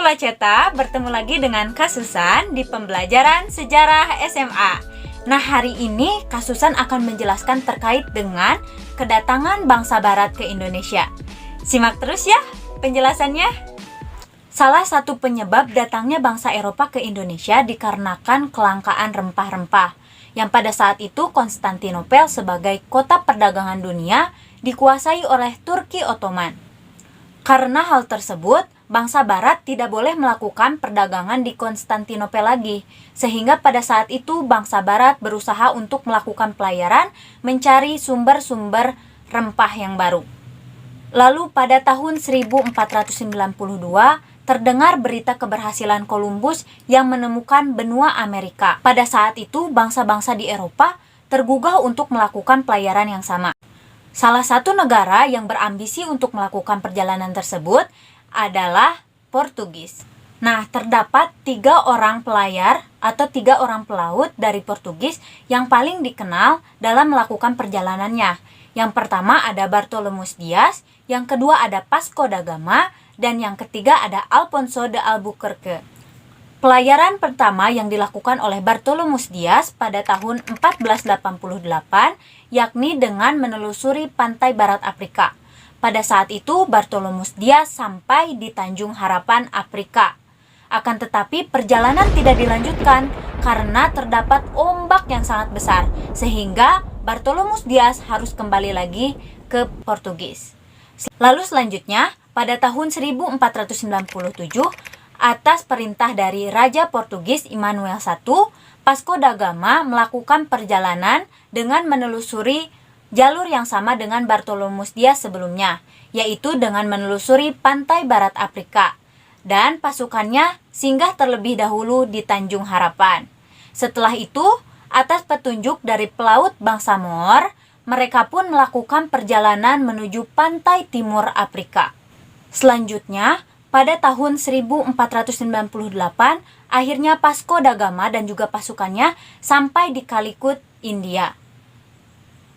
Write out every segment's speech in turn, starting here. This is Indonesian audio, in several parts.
Kula Ceta, bertemu lagi dengan Kak Susan di pembelajaran sejarah SMA. Nah, hari ini Kak Susan akan menjelaskan terkait dengan kedatangan bangsa barat ke Indonesia. Simak terus ya penjelasannya. Salah satu penyebab datangnya bangsa Eropa ke Indonesia dikarenakan kelangkaan rempah-rempah, yang pada saat itu Konstantinopel sebagai kota perdagangan dunia dikuasai oleh Turki Ottoman. Karena hal tersebut, bangsa barat tidak boleh melakukan perdagangan di Konstantinopel lagi, sehingga pada saat itu bangsa barat berusaha untuk melakukan pelayaran mencari sumber-sumber rempah yang baru. Lalu pada tahun 1492, terdengar berita keberhasilan Columbus yang menemukan benua Amerika. Pada saat itu, bangsa-bangsa di Eropa tergugah untuk melakukan pelayaran yang sama. Salah satu negara yang berambisi untuk melakukan perjalanan tersebut adalah Portugis. Nah, terdapat 3 orang pelayar atau 3 orang pelaut dari Portugis yang paling dikenal dalam melakukan perjalanannya. Yang pertama ada Bartolomeus Dias, yang kedua ada Vasco da Gama, dan yang ketiga ada Alfonso de Albuquerque. Pelayaran pertama yang dilakukan oleh Bartolomeus Dias pada tahun 1488, yakni dengan menelusuri pantai barat Afrika. Pada saat itu, Bartolomeus Dias sampai di Tanjung Harapan, Afrika. Akan tetapi, perjalanan tidak dilanjutkan karena terdapat ombak yang sangat besar, sehingga Bartolomeus Dias harus kembali lagi ke Portugis. Lalu selanjutnya, pada tahun 1497, atas perintah dari Raja Portugis Immanuel I, Vasco da Gama melakukan perjalanan dengan menelusuri jalur yang sama dengan Bartolomeus Dias sebelumnya, yaitu dengan menelusuri pantai barat Afrika. Dan pasukannya singgah terlebih dahulu di Tanjung Harapan. Setelah itu, atas petunjuk dari pelaut bangsa Moor, mereka pun melakukan perjalanan menuju pantai timur Afrika. Selanjutnya, pada tahun 1498, akhirnya Vasco da Gama dan juga pasukannya sampai di Calicut, India.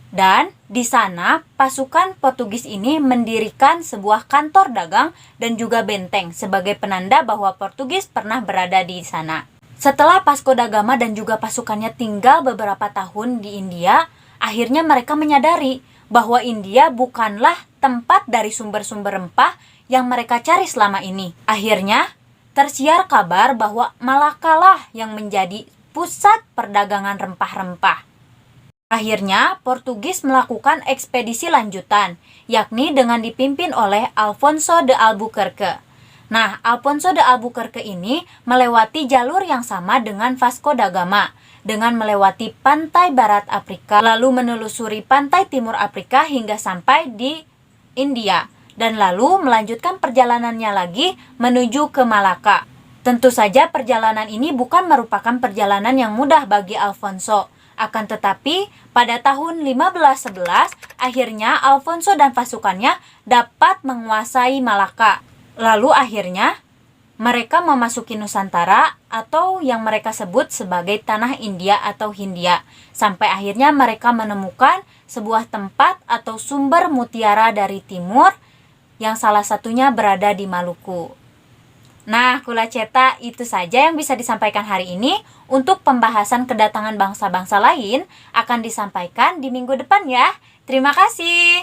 Dan di sana, pasukan Portugis ini mendirikan sebuah kantor dagang dan juga benteng sebagai penanda bahwa Portugis pernah berada di sana. Setelah Vasco da Gama dan juga pasukannya tinggal beberapa tahun di India, akhirnya mereka menyadari bahwa India bukanlah tempat dari sumber-sumber rempah yang mereka cari selama ini. Akhirnya, tersiar kabar bahwa Malaka lah yang menjadi pusat perdagangan rempah-rempah. Akhirnya, Portugis melakukan ekspedisi lanjutan, yakni dengan dipimpin oleh Alfonso de Albuquerque. Nah, Alfonso de Albuquerque ini melewati jalur yang sama dengan Vasco da Gama, dengan melewati pantai barat Afrika, lalu menelusuri pantai timur Afrika hingga sampai di India, dan lalu melanjutkan perjalanannya lagi menuju ke Malaka. Tentu saja perjalanan ini bukan merupakan perjalanan yang mudah bagi Alfonso. Akan tetapi, pada tahun 1511, akhirnya Alfonso dan pasukannya dapat menguasai Malaka. Lalu akhirnya, mereka memasuki Nusantara atau yang mereka sebut sebagai Tanah India atau Hindia. Sampai akhirnya mereka menemukan sebuah tempat atau sumber mutiara dari timur yang salah satunya berada di Maluku. Nah, Kula Ceta, itu saja yang bisa disampaikan hari ini. Untuk pembahasan kedatangan bangsa-bangsa lain akan disampaikan di minggu depan ya. Terima kasih.